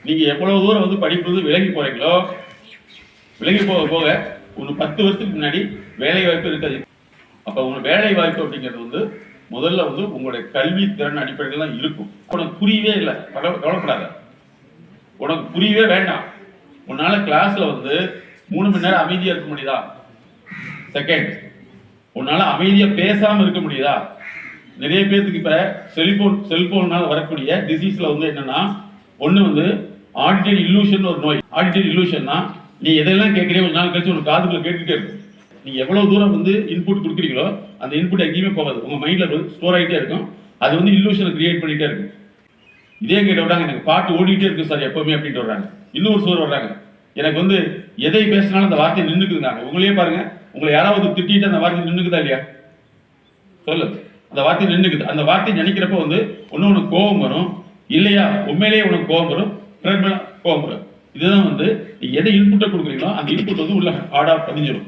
நீங்க எவ்வளவு தூரம் வந்து படிப்பது விலகி போறீங்களோ, விலகி போக போக ஒரு 10 வருஷத்துக்கு முன்னாடி வேலை வாய்ப்பு இருக்காது. அப்ப உங்க வேலை வாய்ப்பு அப்படிங்கிறது வந்து முதல்ல வந்து உங்களுடைய கல்வி திறன் அடிப்படையில் தான் இருக்கும். உனக்கு புரியவே இல்லை, கவலைப்படாத. உனக்கு புரியவே வேண்டாம். உன்னால கிளாஸ்ல வந்து 3 மணி நேரம் அமைதியா இருக்க முடியுதா? செகண்ட், உன்னால அமைதியா பேசாம இருக்க முடியுதா? நிறைய பேருக்கு இப்ப செல்போன்னால வரக்கூடிய டிசீஸ்ல வந்து என்னன்னா, ஒண்ணு வந்து ஆடிட்டரி இல்லூஷன் ஒரு நோய். ஆடிட்டரி இல்லூஷன்னா நீ எதெல்லாம் கேட்கறியோ ஒரு நாள் கழிச்சு உனக்கு காதுக்குள்ள கேட்டுட்டே இருக்கும். நீங்க எவ்வளவு தூரம் வந்து இன்புட் கொடுக்குறீங்களோ அந்த இன்புட் எங்கேயுமே போகாது, உங்க மைண்ட்ல ஸ்டோர் ஆகிட்டே இருக்கும். அது வந்து இல்லூஷனை கிரியேட் பண்ணிட்டே இருக்கும். இதே கேட்ட விடாங்க, எனக்கு பாட்டு ஓடிட்டே இருக்கு சார் எப்பவுமே அப்படின்ட்டு வர்றாங்க. இன்னொரு சோர் வர்றாங்க, எனக்கு வந்து எதை பேசினாலும் அந்த வார்த்தை நின்றுக்குதுங்க. உங்களையே பாருங்க, உங்களை யாராவது திட்டிட்டு அந்த வார்த்தை நின்றுக்குதா இல்லையா? சொல்லு, அந்த வார்த்தை நின்றுக்குது. அந்த வார்த்தை நினைக்கிறப்ப வந்து ஒன்று உனக்கு கோபம் வரும், இல்லையா உண்மையிலேயே உனக்கு கோபம் வரும், கோபம் வரும். இதுதான் வந்து எதை இன்புட்டை கொடுக்குறீங்களோ அந்த இன்புட் வந்து உள்ள ஆடா பதிஞ்சிடும்.